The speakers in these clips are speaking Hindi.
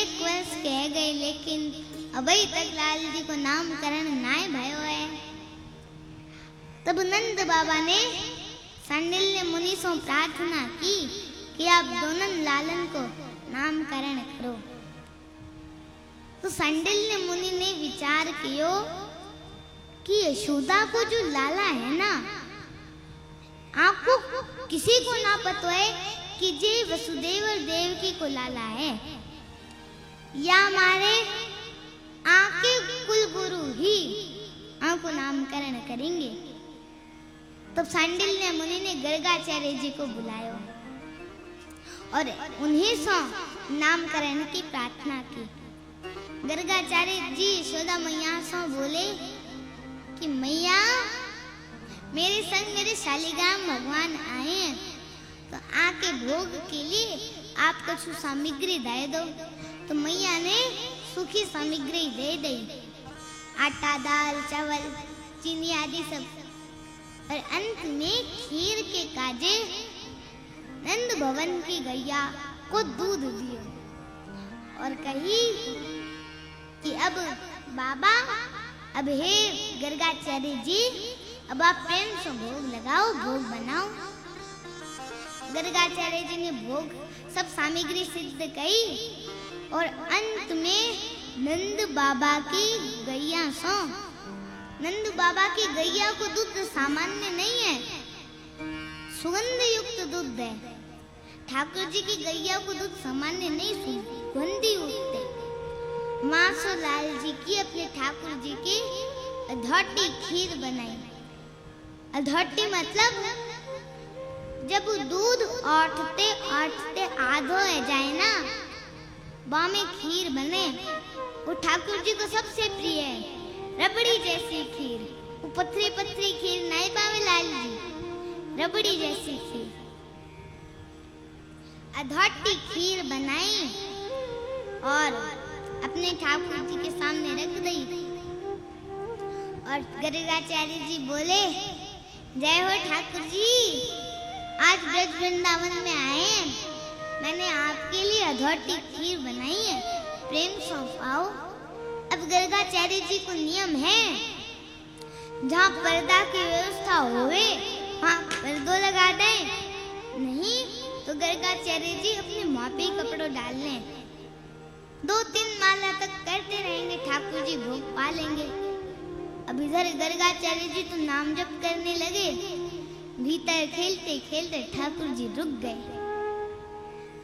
1 वर्ष कह गए, लेकिन अभी तक लाल जी को नामकरण नाय भयो है। तब नंद बाबा ने सांडिल्य मुनि से प्रार्थना की कि आप दोनों लालन को नामकरण करो। तो सांडिल्य मुनि ने विचार कियो कि यशोदा को जो लाला है ना, आपको किसी को ना पता है कि जे वसुदेव और देवकी को लाला है, या हमारे आके कुल गुरु ही आपको नामकरण करेंगे। तब सांडिल्य मुनि ने गर्गाचार्य जी को बुलाया और उन्हीं से नामकरण की प्रार्थना की। गर्गाचार्य जी यशोदा मैया से बोले कि मैया, मेरे संग मेरे शालिग्राम भगवान आए हैं, तो आके भोग के लिए आप कुछ सामग्री दे दो। तो मैया ने सूखी सामग्री दे दी, आटा, दाल, चावल, चीनी आदि सब, और अंत में खीर के काजे नंद भवन की गैया को दूध दिए और कही कि अब बाबा, अब हे गर्गाचार्य जी, अब आप प्रेम से भोग लगाओ, भोग बनाओ। गर्गाचार्य जी ने भोग सब सामग्री सिद्ध कही और अंत में नंद बाबा की गैया सो, नंद बाबा की गैया को दूध सामान्य नहीं है, सुगंध युक्त दूध है। ठाकुर जी की गैया को दूध सामान्य नहीं, सुगंधी युक्त है। माँ सो लाल जी की अपने ठाकुर जी की अधौटी खीर बनाई। अधौटी मतलब जब दूध औटते औटते आधो हो जाए ना, बा में खीर बने, वो ठाकुर जी को सबसे प्रिय है। रबड़ी जैसी खीर, वो पथरी पथरी खीर नहीं पावे लाल जी, रबड़ी जैसी खीर। अधौटी खीर बनाई और अपने ठाकुर जी के सामने रख दी और गर्गाचार्य जी बोले, जय हो ठाकुर जी, आज ब्रज वृंदावन में आए हैं, मैंने आपके लिए अधौटी खीर बनाई है, प्रेम से पाओ। अब गर्गाचार्य जी को नियम है, जहाँ पर्दा की व्यवस्था होवे वहाँ पर्दो लगा दें, नहीं तो गर्गाचार्य जी अपने मापी कपड़ों डाल लें। 2-3 माला तक करते रहेंगे, ठाकुर जी भोग पा लेंगे। अब इधर गर्गाचार्य जी तो नाम जप करने लगे, भीतर खेलते खेलते ठाकुर जी रुक गए।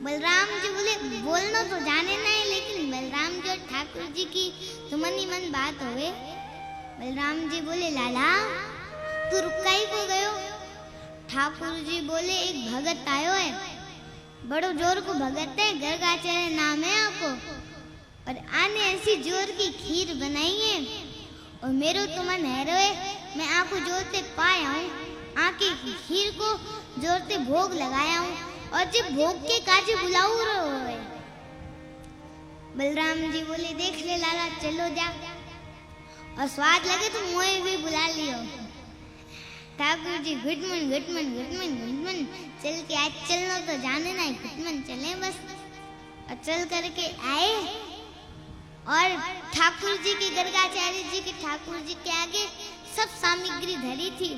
बलराम जी बोले, बोलना तो जाने ना है, लेकिन बलराम जी और ठाकुर जी की तो मन ही मन बात होवे। बलराम जी बोले, लाला तू रुका ही को गयो? ठाकुर जी बोले, एक भगत आयो है, बड़ो जोर को भगत है, गर्गाचार्य नाम है आपको, और आने ऐसी जोर की खीर बनाई है और मेरो तो मन हैरो है, मैं आपको जोर से पाया हूँ, आके खीर को जोर से भोग लगाया हूँ और जब भोग के काजे बुलाऊ रहो है। बलराम जी बोले, देख ले लाला, चलो जा, और स्वाद लगे तो मोए भी बुला लियो। ठाकुर जी घुटमन घुटमन घुटमन घुटमन चल के आज चलना तो जाने ना, घुटमन चले बस, और चल करके आए और ठाकुर जी के गर्गाचार्य जी के ठाकुर जी के आगे सब सामग्री धरी थी,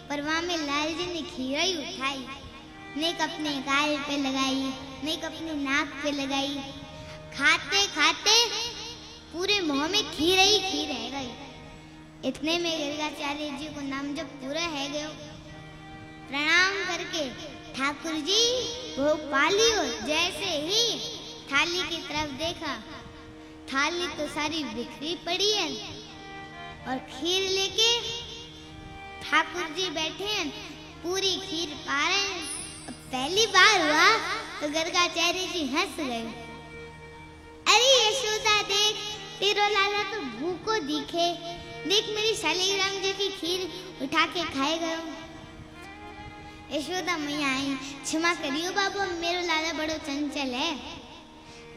पर वहां में लाल जी ने खीर ही उठाई, नेक अपने गाल पे लगाई, नेक अपने नाक पे लगाई, खाते खाते पूरे मुंह में खीर ही खीर रह गई। इतने में गर्गाचार्य जी को नाम जब पूरा है गयो, प्रणाम करके ठाकुर जी भोग पा लियो। जैसे ही थाली की तरफ देखा, थाली तो सारी बिखरी पड़ी है और खीर लेके ठाकुर जी बैठे हैं, पूरी खीर पा रहे हैं। पहली बार हुआ तो गर्गाचार्य जी हंस गए, अरे यशोदा देख, तेरा लाला तो भूखो दिखे, देख मेरी शालिग्राम जी की खीर उठा के खाए गयो। यशोदा मैया आई, क्षमा करियो बाबू, मेरो लाला बड़ो चंचल है।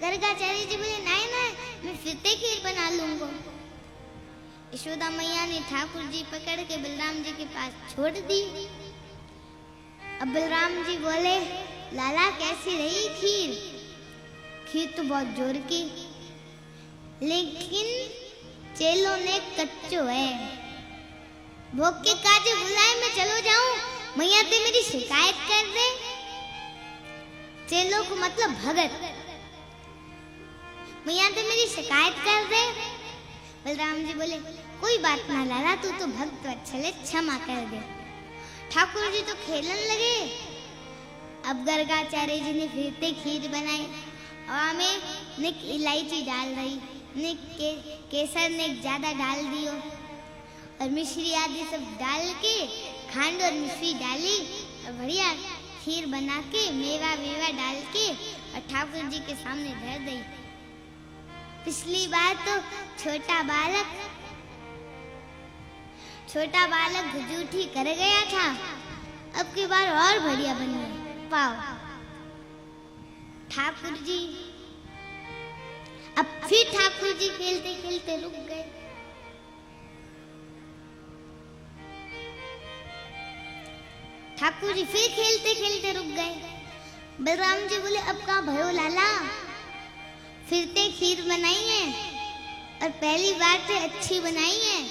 गर्गाचार्य जी बोले, नहीं ना, मैं फिरते खीर बना लूंगा। यशोदा मैया ने ठाकुर जी पकड़ के बलराम जी के पास छोड़ दी। अब बलराम जी बोले, लाला कैसी रही खीर? खीर तो बहुत जोर की, लेकिन चेलों ने कच्चो है। भोग के काजे बुलाए मैं चलो जाऊं, मैया ते मेरी शिकायत कर दे। चेलों को मतलब भगत। मैया ते मेरी शिकायत कर दे। बलराम जी बोले कोई बात ना लाला, तू तो भक्त वत्सल, क्षमा कर दे। ठाकुर जी तो खेलन लगे। अब गर्गाचार्य जी ने फिरते खीर बनाई, हवा में निक इलायची डाल रही, निक केसर ने ज्यादा डाल दियो और मिश्री आदि सब डाल के खांड और मिश्री डाली और बढ़िया खीर बना के मेवा वेवा डाल के और ठाकुर जी के सामने धर दी। पिछली बार तो छोटा बालक जूठी कर गया था, अब की बार और बढ़िया बन गई। पाओ ठाकुर जी, अब फिर ठाकुर जी खेलते खेलते रुक गए। ठाकुर जी फिर खेलते खेलते रुक गए। बलराम जी बोले अब कहाँ भयो लाला, फिरते खीर बनाई है और पहली बार से अच्छी बनाई है।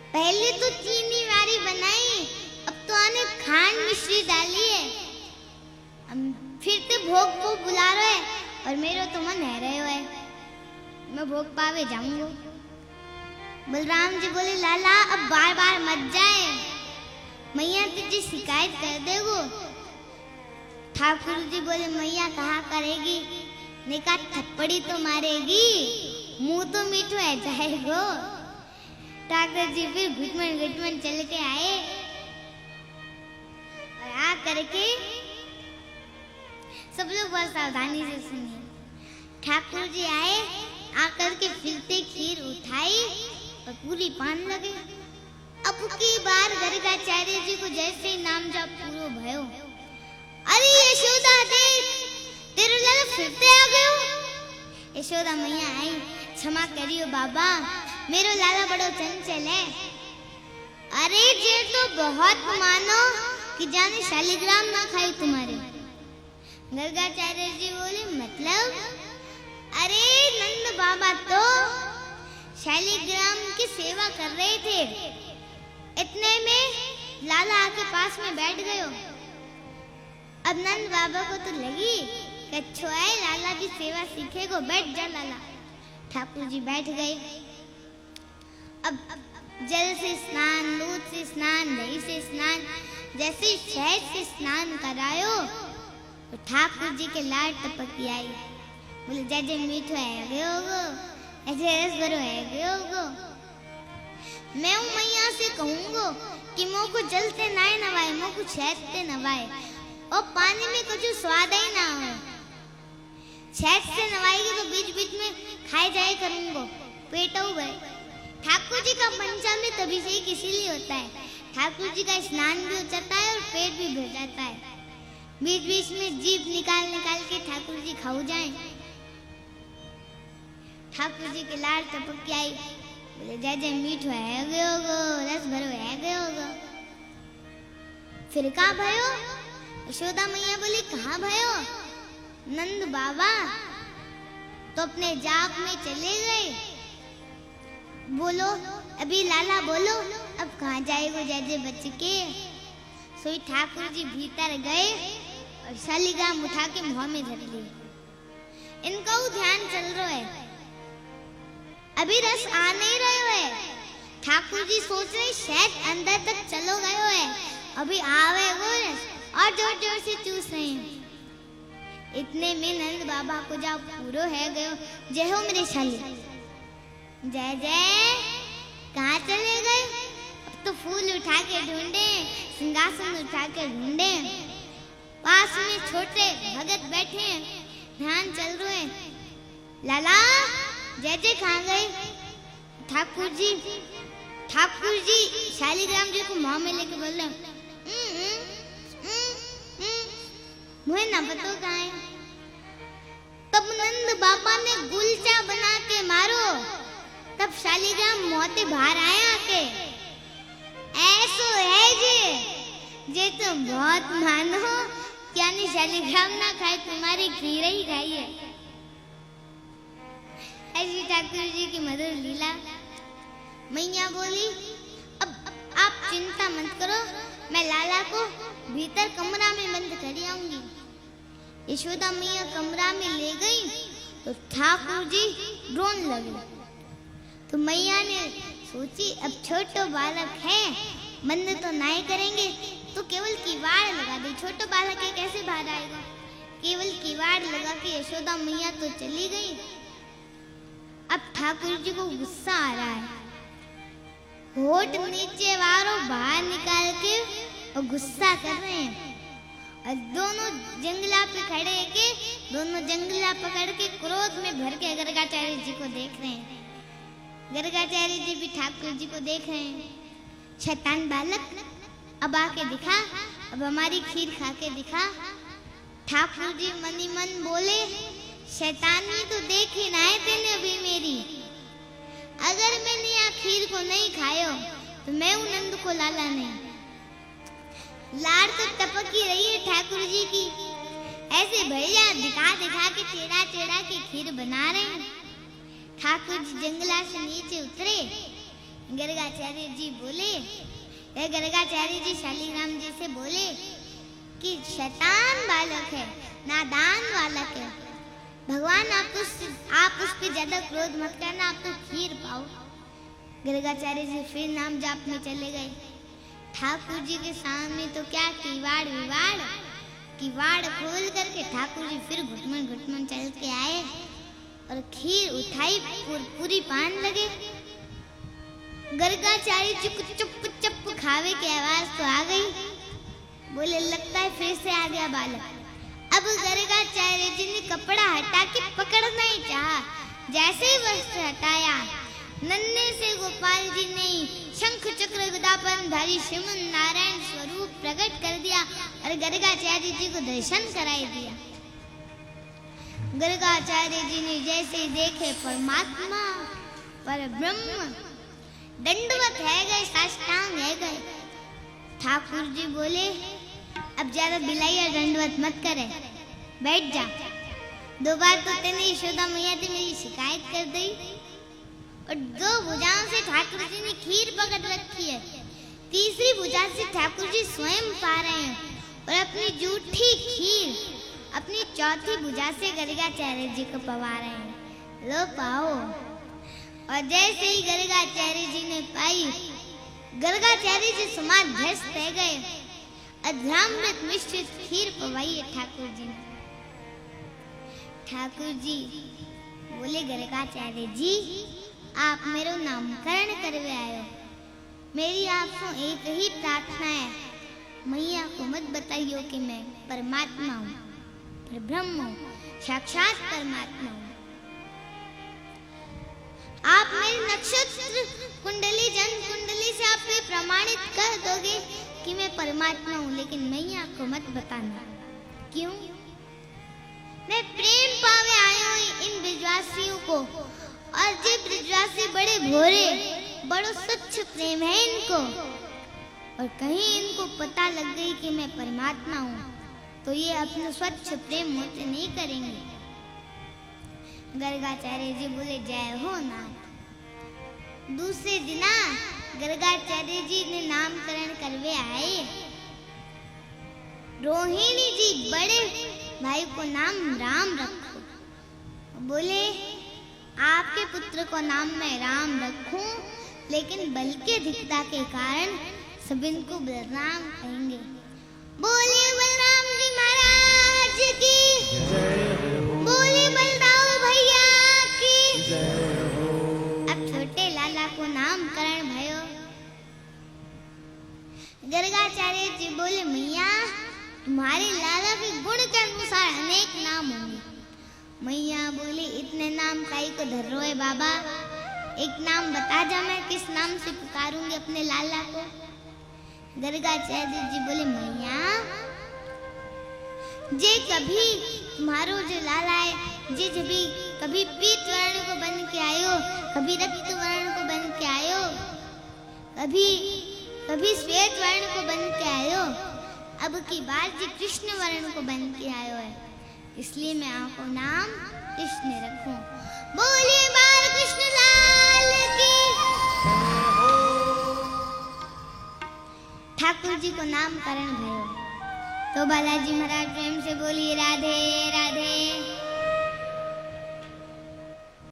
पहले तो चीनी वाली बनाई, अब तो आने खांड मिश्री डाली है। फिर तो भोग को बुला रहे और मेरे तो मन है रहे हुए, मैं भोग पावे जाऊंगा। बलराम जी बोले लाला अब बार बार मत जाए, मैया तुझे शिकायत कर देगो। ठाकुर जी बोले मैया कहा करेगी, ने कहा थप्पड़ी तो मारेगी, मुंह तो मीठो है जाएगो। ठाकुर जी फिर घुटमन चल के आए और आ करके सब लोग बहुत सावधानी से सुनिए। ठाकुर जी आए, आकर के फिरते खीर उठाई और पूरी पान लगे। अब की बार गर्गाचार्य जी को जैसे ही नाम जप पूरो भयो, अरे यशोदा देख तेरे लाला फिरते आ गयो। यशोदा मैया आई, क्षमा करियो बाबा, मेरो लाला बड़ो चंचल है। अरे जे तो बहुत मानो कि जाने शालिग्राम ना खाई तुम्हारे। गर्गाचार्य जी बोले मतलब? अरे नंद बाबा तो शालिग्राम की सेवा कर रहे थे, इतने में लाला आके पास में बैठ गयो। अब नंद बाबा को तो लगी कच्छो है, लाला भी सेवा सीखेगो, बैठ जा लाला। ठाकुर जी बैठ गए। अब जल से स्नान, दूध से स्नान, दही से स्नान, जैसे शहद से स्नान करायो तो ठाकुर जी के लाड टपकी आई। बोले जैसे मीठो है गयो गो, ऐसे रस भरो है गयो गो। मैं मैया से कहूंगो कि मोह को जल से नाय नवाए, मोह को शहद से नवाए और पानी में कुछ स्वाद ही ना हो। शहद से नवाएगी तो बीच बीच में खाए जाए करूंगो, पेट हो गए। ठाकुर जी का पंचामृत अभिषेक इसीलिए होता है, ठाकुर जी का स्नान भी हो जाता है और पेट भी भर जाता है। बीच बीच में जीभ निकाल के ठाकुर जी खाओ जाए। ठाकुर जी के लाड़ टपक के आई। बोले जय जय मीठो है गयो गो, रस भरो है गयो गो। फिर कहाँ भयो? यशोदा मैया बोली कहाँ भयो? नंद बाबा तो अपने जाप में चले गए। बोलो अभी लाला बोलो अब कहाँ जाएगो जय जय बच के। सोई ठाकुर जी भीतर गए और शालिग्राम उठा के मुंह में धर लिए। इनका वो ध्यान चल रहा है, अभी रस आ नहीं रहे है। ठाकुर जी सोच रहे शायद अंदर तक चलो गयो है, अभी आवे वो रस और जोर जोर से चूस रहे हैं। इतने में नंद बाबा को जाओ पूरो है गयो। जय हो मेरे शाली। जय जय कहाँ चले गए? अब तो फूल उठा के ढूंढे, सिंहासन उठा के ढूंढे, पास में छोटे भगत बैठे हैं, ध्यान चल रहे हैं। लाला जय जय कहाँ गए? ठाकुर जी शालिग्राम जी को मुंह में लेके बोल रहे मुझे ना पता कहाँ है। तब नंद बाबा ने गुलचा बना के मारो, तब शालिग्राम मोते बाहर आया आके। ऐसो है जे तुम बहुत मानो, क्या नहीं शालिग्राम ना खाए तुम्हारी खीर ही खाई है। ऐसी ठाकुर जी की मधुर लीला। मैया बोली, अब आप चिंता मत करो, मैं लाला को भीतर कमरा में बंद कर आऊंगी। यशोदा मैया कमरा में ले गई तो ठाकुर जी रोने लगे। तो मैया ने सोची, अब छोटो बालक है, बंद तो नहीं करेंगे तो केवल किवाड़ लगा दे। छोटो बालक है, कैसे बाहर आएगा। केवल किवाड़ लगा के यशोदा मैया तो चली गई। अब ठाकुर जी को गुस्सा आ रहा है, होठ नीचे वारों बाहर निकाल के और गुस्सा कर रहे हैं। और दोनों जंगला पे खड़े के दोनों जंगला पकड़ के क्रोध में भर के गर्गाचार्य जी को देख रहे हैं। गर्गाचार्य जी भी ठाकुर जी को देख रहे हैं। शैतान बालक, अब आके दिखा, अब हमारी खीर खा के दिखा। ठाकुर जी मनी मन बोले, शैतानी तो देखी ना है तेने अभी मेरी। अगर मैंने यहाँ खीर को नहीं खायो तो मैं हूं नंद को लाला नहीं। लाड़ तो टपक ही रही है ठाकुर जी की। ऐसे भैया दिखा दिखा के चेड़ा चेड़ा के खीर बना रहे हैं। ठाकुर जी जंगला से नीचे उतरे। गर्गाचार्य जी बोले, गर्गाचार्य जी शालीग्राम जी से बोले कि शैतान बालक है, नादान बालक है, भगवान आप उस पे ज्यादा क्रोध मत करना, आप तो खीर पाओ। गर्गाचार्य जी फिर नाम जाप में चले गए। ठाकुर जी के सामने तो क्या किवाड़ विवाड़, किवाड़ खोल करके ठाकुर जी फिर घुटमन घुटमन चल के आए और खीर उठाई, पूरी पान लगे। गर्गाचार्य जी को चुप चुप खावे की आवाज तो आ गई। बोले, लगता है फिर से आ गया बालक। अब गर्गाचार्य जी ने कपड़ा हटा के पकड़ना ही चाहा। जैसे ही वस्त्र हटाया, नन्हे से गोपाल जी ने शंख चक्र गदापन धारी श्रीमन नारायण स्वरूप प्रकट कर दिया और गर्गाचार्य जी को दर्शन कराई दिया। गर्गाचार्य जी ने जैसे ही देखे परमात्मा पर ब्रह्म, दंडवत है गए, साष्टांग है गए। ठाकुर जी बोले, अब ज्यादा बिलाइया दंडवत मत करे, बैठ जा। 2 बार तो तेने यशोदा मैया से मेरी शिकायत कर दी और 2 भुजाओं से ठाकुर जी ने खीर पकड़ रखी है। तीसरी भुजा से ठाकुर जी स्वयं पा रहे हैं और अपनी जूठी खीर अपनी चौथी भुजा से गर्गाचार्य जी को पवा रहे हैं। लो पाओ। और जैसे ही गर्गाचार्य जी ने पाई, गर्गाचार्य जी समाधिस्थ रह गए। अध्यामृत मिश्रित खीर पवाई है ठाकुर जी ने। ठाकुर जी बोले, गर्गाचार्य जी आप मेरो नामकरण करवे आयो। मेरी आपको एक ही प्रार्थना है, मैया को मत बताइयो कि मैं परमात्मा हूँ, ब्रह्म हूँ, साक्षात परमात्मा हूँ। आप मेरी नक्षत्र कुंडली जन्म कुंडली से आप ये प्रमाणित कर दोगे कि मैं परमात्मा हूँ, लेकिन मैया को मत बताना। क्यों? मैं प्रेम पावे आया हूँ इन ब्रजवासियों को, और जो ब्रजवासी बड़े भोरे, बड़ो स्वच्छ प्रेम है इनको, और कहीं इनको पता लग गई कि मैं परमात्मा हूँ तो ये अपना स्वच्छ प्रेम मुझसे नहीं करेंगे। गर्गाचार्य जी बोले, जय हो नाथ। दूसरे दिना गर्गाचार्य जी ने नामकरण करवे आए। रोहिणी जी, बड़े भाई को नाम राम रखो। बोले, आपके पुत्र को नाम मैं राम रखूं, लेकिन बल के अधिकता के कारण सब इनको बलराम कहेंगे। बोले बलराम जी महाराज की, बोले बलराम भैया की। अब छोटे लाला को नामकरण भयो। गर्गाचार्य जी बोले, मैया तुम्हारे लाला के गुण के अनुसार अनेक नाम होंगे। मैया बोले, इतने नाम काई को धर रो है बाबा, एक नाम बता जा, मैं किस नाम से पुकारूंगी अपने लाला को। गर्गाचार्य जी बोले, मैया जे कभी तुम्हारो जो लाला है, जे जभी कभी पीत वर्ण को बन के आयो, कभी रक्त वर्ण को बन के आयो, कभी श्वेत वर्ण को बन के आयो, अब की बार जी कृष्ण वर्ण को बन के आयो है, इसलिए मैं आपको नाम कृष्ण रखूं। बोलिए ठाकुर जी को नामकरण भयो। तो बालाजी महाराज प्रेम से बोलिए राधे राधे।